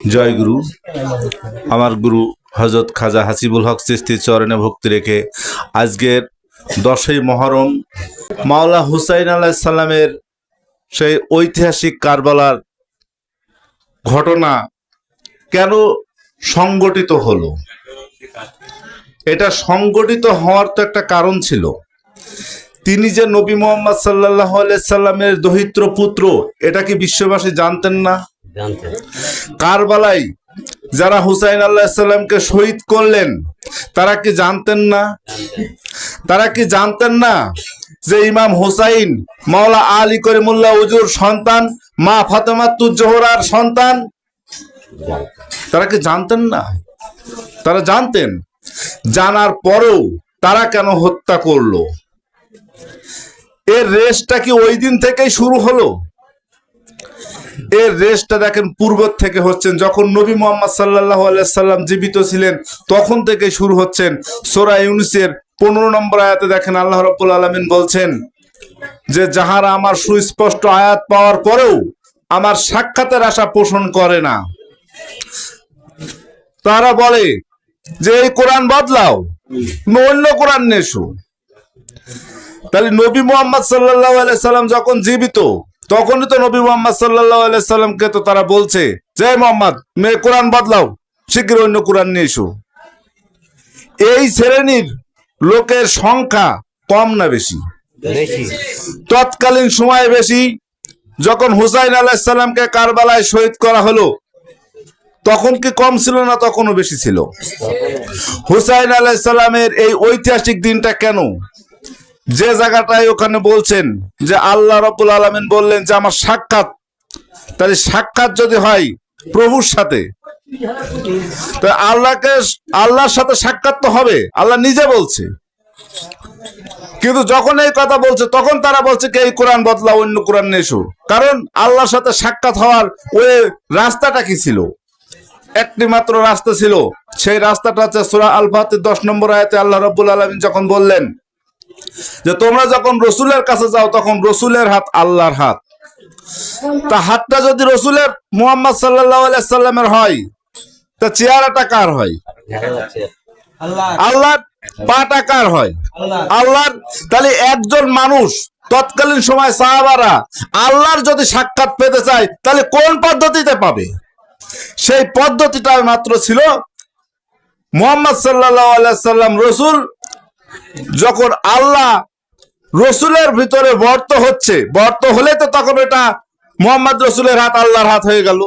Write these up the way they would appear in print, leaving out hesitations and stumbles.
জয় গুরু। আমার গুরু হযরত খাজা হাসিবুল হক চিশতির চরণে ভক্তি রেখে আজকের 10ই মহরম মাওলা হুসাইন আলাইহিস সালামের সেই ঐতিহাসিক কারবালার ঘটনা কেন সংগঠিত হলো। এটা সংগঠিত হওয়ার তো একটা কারণ ছিল। তিনি যে নবী মুহাম্মদ সাল্লাল্লাহু আলাইহি সাল্লামের দহিত্র পুত্র, এটা কি বিশ্ববাসী জানতেন না? কারবালায় যারা হুসাইন আলাইহিস সালামকে শহীদ করলেন তারা কি জানতেন না? তারা কি জানতেন না যে ইমাম হুসাইন মাওলা আলী করিমুল্লাহ উজুর সন্তান, মা ফাতেমাতুজ জোহরার সন্তান? তারা কি জানতেন না? তারা জানতেন। জানার পরেও তারা কেন হত্যা করলো? এর রেশটা কি ওই দিন থেকেই শুরু হলো? এর রেশটা দেখেন পূর্ব থেকে হচ্ছেন। যখন নবী মুহাম্মদ সাল্লাল্লাহু আলাইহি সাল্লাম জীবিত ছিলেন তখন থেকে শুরু হচ্ছেন। সূরা ইউনূসের 15 নম্বর আয়াতে দেখেন আল্লাহ রাব্বুল আলামিন বলছেন যে যাহারা আমার সুস্পষ্ট আয়াত পাওয়ার পরেও আমার সাক্ষাতের আশা পোষণ করে না, তারা বলে যে এই কোরআন বদলাও, অন্য কোরআন নিয়ে এসো। তাহলে নবী মুহাম্মদ সাল্লাল্লাহু আলাইহি সাল্লাম যখন জীবিত তখনই তো নবী মুহাম্মদ সাল্লাল্লাহু আলাইহি সাল্লামকে তো তারা বলছে যে মুহাম্মদ কোরআন বদলাও, শিগগির অন্য কোরআন নিয়ে এসো। এই শ্রেণীর লোকের সংখ্যা কম না বেশি? তৎকালীন সময়ে বেশি। যখন হুসাইন আলাইহিস সালামকে কারবালায় শহীদ করা হলো তখন কি কম ছিল না? তখনও বেশি ছিল। হুসাইন আলাইহিস সালামের এই ঐতিহাসিক দিনটা কেন, যে জায়গাটায় ওখানে বলছেন যে আল্লাহ রাব্বুল আলামিন বললেন যে আমার সাক্ষাৎ, তাহলে সাক্ষাৎ যদি হয় প্রভুর সাথে, তো আল্লাহর সাথে সাক্ষাৎ তো হবে, আল্লাহ নিজে বলছে। কিন্তু যখন এই কথা বলছে তখন তারা বলছে কি এই কোরআন বদলা, অন্য কোরআন নিয়ে এসো। কারণ আল্লাহর সাথে সাক্ষাৎ হওয়ার ওই রাস্তাটা কি ছিল? একটি মাত্র রাস্তা ছিল। সেই রাস্তাটা হচ্ছে সূরা আল ফাতির 10 নম্বর আয়াতে আল্লাহ রাব্বুল আলামিন যখন বললেন যে তোমরা যখন রসুলের কাছে যাও তখন রসুলের হাত আল্লাহর হাত। তা হাতটা যদি রসুলের মুহাম্মদ সাল্লাল্লাহু আলাইহি সাল্লামের হয় তা চেহারাটা কার হয়? আল্লাহর। পাটা কার হয়? আল্লাহর। তাহলে একজন মানুষ তৎকালীন সময় সাহাবারা আল্লাহর যদি সাক্ষাৎ পেতে চায় তাহলে কোন পদ্ধতিতে পাবে? সেই পদ্ধতিটা মাত্র ছিল মুহাম্মদ সাল্লাল্লাহু আলাইহি সাল্লাম রসুল। যখন আল্লাহ রসুলের ভিতরে বর্ত হচ্ছে, বর্ত হলে তো তখন এটা মুহাম্মদ রসুলের হাত আল্লাহর হাত হয়ে গেল।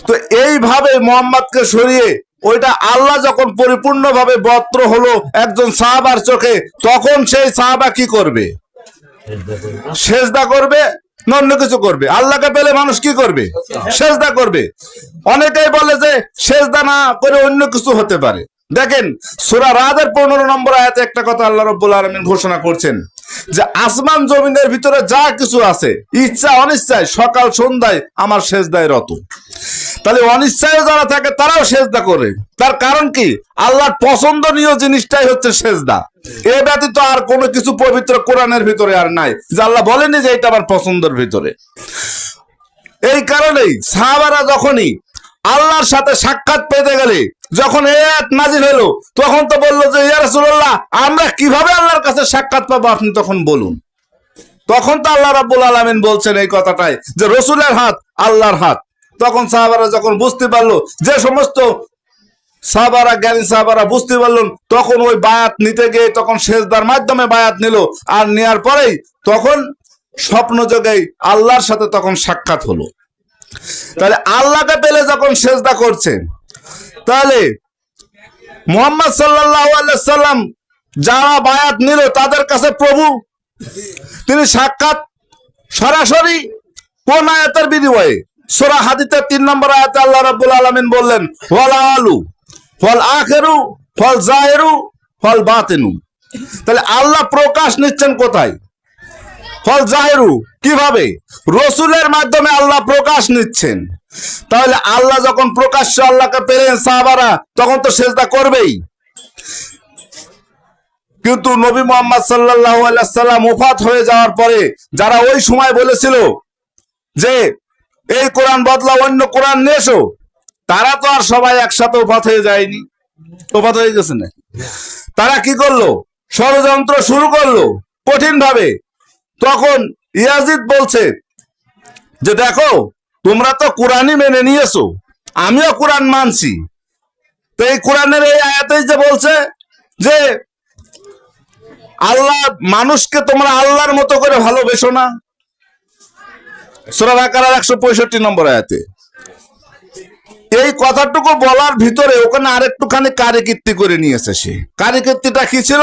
তো এইভাবে মুহাম্মদকে সরিয়ে ওইটা আল্লাহ যখন পরিপূর্ণভাবে বর্ত হলো একজন সাহাবার চোখে, তখন সেই সাহাবা কি করবে? সেজদা করবে না অন্য কিছু করবে? আল্লাহকে পেলে মানুষ কি করবে? সেজদা করবে। অনেকেই বলে যে সেজদা না করে অন্য কিছু হতে পারে। দেখেন সূরা রাদের 15 নম্বর আয়াতে একটা কথা আল্লাহ রাব্বুল আলামিন ঘোষণা করছেন যে আসমান জমিনের ভিতরে যা কিছু আছে ইচ্ছা অনিচ্ছায় সকাল সন্ধ্যায় আমার সেজদায় রত। তাহলে অনিচ্ছায় যারা থাকে তারাও সেজদা করে। তার কারণ কি? আল্লাহর পছন্দনীয় জিনিসটাই হচ্ছে সেজদা। এ ব্যতীত আর কোনো কিছু পবিত্র কোরআনের ভিতরে আর নাই যে আল্লাহ বলেনি যে এটা আমার পছন্দের ভিতরে। এই কারণেই সাহাবারা যখনই আল্লাহর সাথে সাক্ষাৎ পেতে গেলে যখন এই আয়াত নাজিল হলো তখন তো বললো যে ইয়া রাসূলুল্লাহ আমরা কিভাবে আল্লাহর কাছে সাক্ষাৎ পাবো, আপনি তখন বলুন। তখন তো আল্লাহ রাব্বুল আলামিন বলছেন এই কথাটাই যে রসুলের হাত আল্লাহর হাত। তখন সাহাবারা যখন বুঝতে পারলো, যে সমস্ত সাহাবারা জ্ঞানী সাহাবারা বুঝতে পারলেন, তখন ওই বায়াত নিতে গিয়ে তখন সেজদার মাধ্যমে বায়াত নিল। আর নেয়ার পরেই তখন স্বপ্ন যোগেই আল্লাহর সাথে তখন সাক্ষাৎ হলো। তাহলে আল্লাহকে পেলে যখন সেজদা করছেন, তাহলে মুহাম্মদ সাল্লাল্লাহু আলাইহি সাল্লাম যারা বায়াত নিল তাদের কাছে প্রভু তিনি সাক্ষাৎ সরাসরি কোন আয়াতের বিনিময়ে? সূরা হাদীদের 3 নম্বর আয়াতে আল্লাহ রাব্বুল আলামিন বললেন ওয়াল আলু ওয়াল আখিরু ওয়াল জাহিরু ওয়াল বাতিনু। তাহলে আল্লাহ প্রকাশ নিচ্ছেন কোথায়? ওয়াল জাহিরু কিভাবে? রসুলের মাধ্যমে আল্লাহ প্রকাশ নিচ্ছেন। তাহলে আল্লাহ যখন প্রকাশ্য আল্লাহকে পেলেন সাহাবারা তখন তো সেজদা করবেই। কিন্তু নবী মুহাম্মদ সাল্লাল্লাহু আলাইহি সাল্লাম ওফাত হয়ে যাওয়ার পরে যারা ওই সময় বলেছিল যে এই কোরআন বদলা অন্য কোরআন নিয়ে এসো, তারা তো আর সবাই একসাথে ওফাত হয়ে যায়নি, ওফাত হয়ে গেছে না। তারা কি করলো? ষড়যন্ত্র শুরু করলো কঠিন ভাবে। তখন ইয়াজিদ বলছে যে দেখো, তোমরা তো কোরআনই মেনে নিয়েছো, আমিও কোরআন মানছি। তো এই কোরআনের এই আয়াতে যে বলছে যে আল্লাহ মানুষকে তোমরা আল্লাহর মতো করে ভালোবেসো না, সূরা বাকারার 165 নম্বর আয়াতে। এই কথাটুকু বলার ভিতরে ওখানে আরেকটুখানি কারিকীর্তি করে নিয়েছে। সে কারিকীর্তিটা কি ছিল?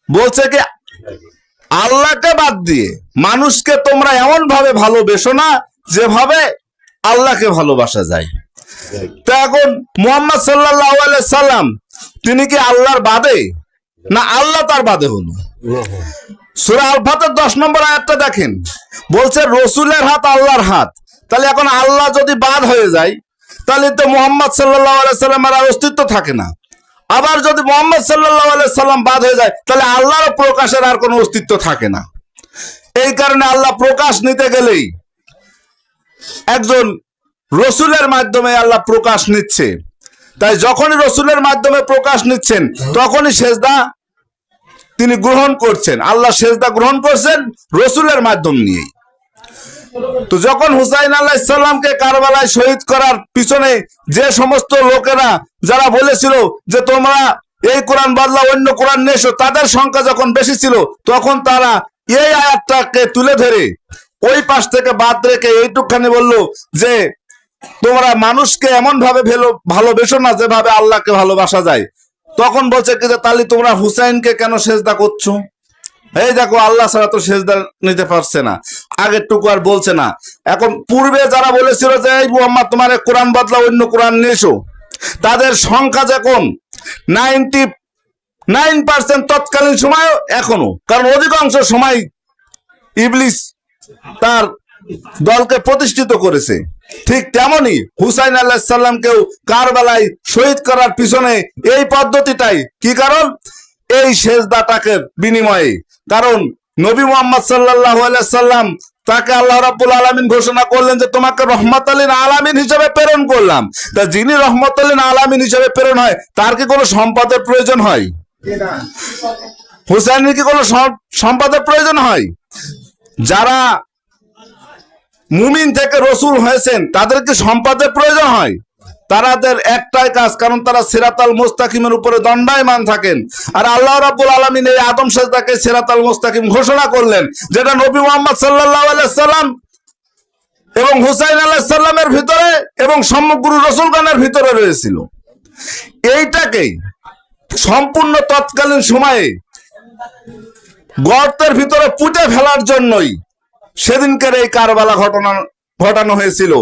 বলছে কি আল্লাহকে বাদ দিয়ে মানুষকে তোমরা এমন ভাবে ভালোবেসো না যেভাবে আল্লাহকে ভালোবাসা যায়। তো এখন মুহাম্মদ সাল্লাল্লাহু আলাইহি সাল্লাম তিনি কি আল্লাহর বাদে, না আল্লাহ তার বাদে হলো? সূরা আল ফাতর 10 নম্বর আয়াতটা দেখেন, বলছে রসুলের হাত আল্লাহর হাত। তাহলে এখন আল্লাহ যদি বাদ হয়ে যায় তাহলে তো মুহাম্মদ সাল্লাল্লাহু আলাইহি সাল্লামের আর অস্তিত্ব থাকে না। আবার যদি মুহাম্মদ সাল্লাল্লাহু আলাইহি সাল্লাম বাদ হয়ে যায় তাহলে আল্লাহর প্রকাশের আর কোনো অস্তিত্ব থাকে না। এই কারণে আল্লাহ প্রকাশ নিতে গেলেই একজন রসুলের মাধ্যমে আল্লাহ প্রকাশ নিচ্ছে। তাই যখনই রসুলের মাধ্যমে প্রকাশ নিচ্ছেন তখনই সেজদা তিনি গ্রহণ করছেন। আল্লাহ সেজদা গ্রহণ করছেন রসুলের মাধ্যম নিয়েই। তো যখন হুসাইন আলাইহিস সালামকে কারবালায় শহীদ করার পিছনে যে সমস্ত লোকেরা যারা বলেছিল যে তোমরা এই কোরআন বদলা অন্য কোরআন নিয়ে এসো, তাদের সংখ্যা যখন বেশি ছিল তখন তারা এই আয়াতটাকে তুলে ধরে ওই পাশ থেকে বাদ রেখে এইটুকখানি বলল যে তোমরা মানুষকে এমন ভাবে ভালোবেসো না যেভাবে আল্লাহকে ভালোবাসা যায়। তখন বলছে কি যে তাহলে তোমরা হুসাইনকে কেন সেজদা করছো? এই দেখো আল্লাহ ছাড়া তো সেজদা নিতে পারছে না, আগেরটুকু আর বলছে না। এখন পূর্বে যারা বলেছিল যে এই মুহাম্মদ তোমার কোরআন বদলা অন্য কোরআন নিয়ে এসো, তাদের সংখ্যা যখন 99% তৎকালীন সময় এখনো, কারণ অধিকাংশ সময় ইবলিস তার দলকে প্রতিষ্ঠিত করেছে, ঠিক তেমনি হুসাইন আলাইহিস সালামকেও কারবালায় শহীদ করার পিছনে এই পদ্ধতিটাই। কি কারণ? এই সেজদাটাকে বিনিময়ে। কারণ নবী মুহাম্মদ সাল্লাল্লাহু আলাইহি সাল্লাম তাকে আল্লাহ রাব্বুল আলামিন ঘোষণা করলেন যে তোমাকে রহমাতুল লিল আলামিন হিসেবে প্রেরণ করলাম। তা যিনি রহমাতুল লিল আলামিন হিসেবে প্রেরণ হয় তার কি কোনো সম্পদের প্রয়োজন হয়? হুসাইনের কি কোনো সম্পদের প্রয়োজন হয়? যারা মুমিন থেকে রসুল হয়েছেন তাদের কি সম্পদের প্রয়োজন হয়? তাদের একটাই কাজ, কারণ তারা সিরাতাল মুস্তাকিমের উপরে দণ্ডায়মান থাকেন। আর আল্লাহ রাব্বুল আলামিন এই আদম সেজদাকে সিরাতাল মুস্তাকিম ঘোষণা করলেন, যেটা নবী মুহাম্মদ সাল্লাল্লাহু আলাইহি সাল্লাম এবং হুসাইন আলাইহিস সালামের ভিতরে এবং সমগ্র রসুলগণের ভিতরে রয়েছিল। এইটাকেই সম্পূর্ণ তৎকালীন সময়ে গর্তের ভিতরে পুঁতে ফেলার জন্যই সেদিনকার এই কারবালা ঘটানো হয়েছিল।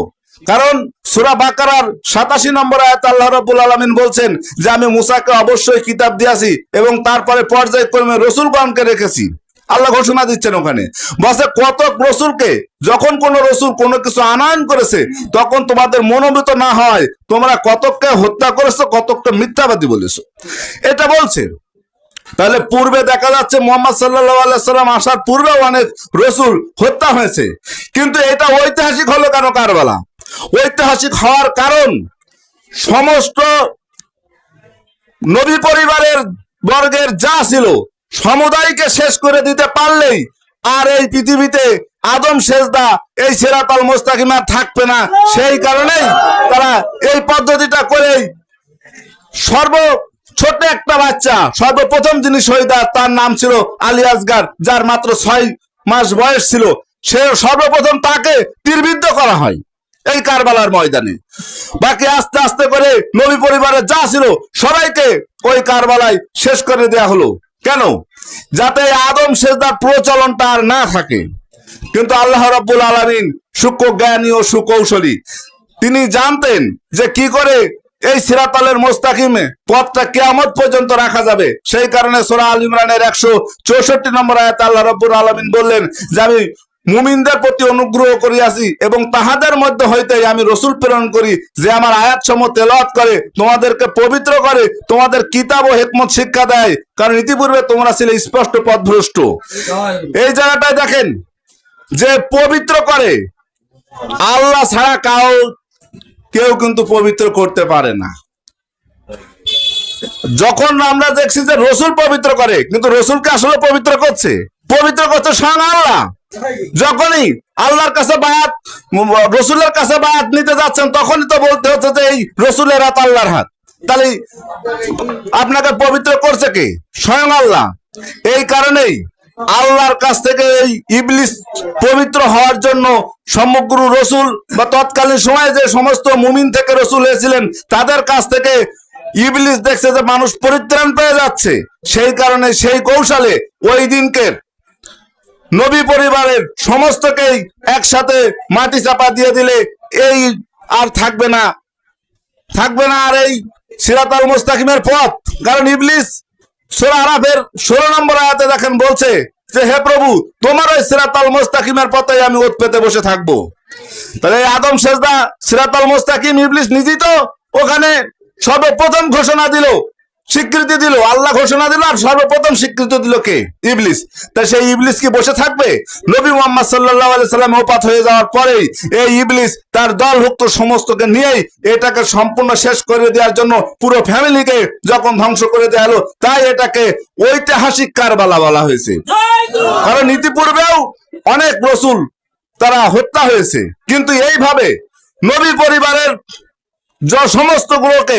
কারণ সূরা বাকারার 87 নম্বর আয়াতে আল্লাহ রাব্বুল আলামিন বলছেন যে আমি মুসাকে অবশ্যই কিতাব দিয়েছি এবং তারপরে পর্যায়ক্রমে রসুলগণকে রেখেছি। আল্লাহ ঘোষণা দিচ্ছেন ওখানে, বলছে কত রসুলকে যখন কোন রসুল কোনো কিছু আনয়ন করেছে তখন তোমাদের মনোনীত না হয় তোমরা কতককে হত্যা করেছো, কতককে মিথ্যাবাদী বলেছো, এটা বলছে। তাহলে পূর্বে দেখা যাচ্ছে মুহাম্মদ সাল্লাল্লাহু আলাইহি সাল্লাম আসার পূর্বে অনেক রসুল হত্যা হয়েছে, কিন্তু এটা ঐতিহাসিক হলো কেন কারবালা? ঐতিহাসিক হওয়ার কারণ সমস্ত নবী পরিবারের বর্গের যা ছিল সমুদায়কে শেষ করে দিতে পারলেই আর এই পৃথিবীতে আদম সেজদা এই সিরাতাল মুস্তাকিম আর থাকবে না। সেই কারণেই তারা এই পদ্ধতিটা করেই ছোট একটা বাচ্চা সর্বপ্রথম যিনি শহীদ তার নাম ছিল আলী আসগার, যার মাত্র 6 মাস বয়স ছিল, সে সর্বপ্রথম তাকে তীরবিদ্ধ করা হয় এই কারবালার ময়দানে। বাকি আস্তে আস্তে করে নবী পরিবারের যা ছিল সবাইকে ওই কারবালায় শেষ করে দেয়া হলো। কেন? যাতে আদম সেজদার প্রচলনটা আর না থাকে। কিন্তু আল্লাহ রাব্বুল আলামিন সূক্ষ্ম জ্ঞানী ও সুকৌশলী, তিনি জানতেন যে কি করে এই সিরাতালের মুস্তাকিমে পথটা কিয়ামত পর্যন্ত রাখা যাবে। সেই কারণে সূরা আল ইমরানের 164 নম্বর আয়াতে আল্লাহ রাব্বুল আলামিন বললেন যে আমি মুমিনদের প্রতি অনুগ্রহ করিয়াছি এবং তাহাদের মধ্যে হইতে আমি রসুল প্রেরণ করি যে আমার আয়াতসমূহ তেলাওয়াত করে তোমাদেরকে পবিত্র করে তোমাদের কিতাব ও হিকমত শিক্ষা দেয়, কারণ ইতিপূর্বে তোমরা ছিলে স্পষ্ট পথভ্রষ্ট। এই জায়গাটায় দেখেন যে পবিত্র করে আল্লাহ ছাড়া কেউ কিন্তু পবিত্র করতে পারে না। যখন আমরা দেখছি যে রসুল পবিত্র করে, কিন্তু রসুলকে আসলে পবিত্র করছে স্বয়ং আল্লাহ। যখনই আল্লাহর কাছে বায়াত, রসুলের কাছে বায়াত নিতে যাচ্ছেন, তখনই তো বলতে হচ্ছে যে এই রসুলের হাত আল্লাহর হাত। তাহলে আপনাকে পবিত্র করছে কে? স্বয়ং আল্লাহ। এই কারণেই আল্লাহর কাছ থেকে এই ইবলিস পবিত্র হওয়ার জন্য সমগ্র রসুল বা তৎকালীন সময়ে যে সমস্ত মুমিন থেকে রসুল হয়েছিলেন, তাদের কাছ থেকে ইবলিস দেখছে যে মানুষ পরিত্রাণ পেয়ে যাচ্ছে। সেই কারণে সেই কৌশলে ওই দিনকে নবী পরিবারের সমস্তকেই একসাথে মাটি চাপা দিয়ে দিলে এই আর থাকবে না আর এই সিরাতাল মুস্তাকিমের পথ। কারণ ইবলিস সূরা আরাফের 16 নম্বর আয়াতে দেখেন বলছে যে হে প্রভু, তোমার ওই সিরাতাল মুস্তাকিমের পথে আমি ওত পেতে বসে থাকবো। তাহলে এই আদম সেজদা, সিরাতাল মুস্তাকিম, ইবলিস নিজেই তো ওখানে সর্বপ্রথম ঘোষণা দিল, স্বীকৃতি দিল, আল্লাহ ঘোষণা দিল, আর সর্বপ্রথম স্বীকৃতি দিল কে? ইবলিস। তাই সেই ইবলিস কি বসে থাকবে? নবী মুহাম্মদ সাল্লাল্লাহু আলাইহি সাল্লাম ওফাত হয়ে যাওয়ার পরেই এই ইবলিস তার দলভুক্ত সমস্তকে নিয়েই এটাকে সম্পূর্ণ শেষ করে দেওয়ার জন্য পুরো ফ্যামিলিকে যখন ধ্বংস করে দেওয়া হলো, তাই এটাকে ঐতিহাসিক কারবালা বলা হয়েছে। কারণ ইতিপূর্বেও অনেক রসুল তারা হত্যা হয়েছে, কিন্তু এইভাবে নবী পরিবারের সমস্ত গুলোকে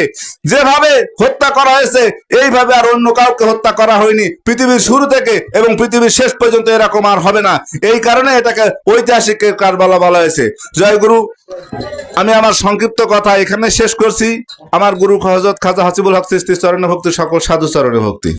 যেভাবে হত্যা করা হয়েছে, এইভাবে আর অন্য কাউকে হত্যা করা হয়নি পৃথিবীর শুরু থেকে, এবং পৃথিবীর শেষ পর্যন্ত এরকম আর হবে না। এই কারণে এটাকে ঐতিহাসিক কারবালা বলা হয়েছে। জয় গুরু। আমি আমার সংক্ষিপ্ত কথা এখানে শেষ করছি। আমার গুরু হযরত খাজা হাসিবুল হক চিশতি চরণে ভক্তি, সকল সাধু চরণে ভক্তি।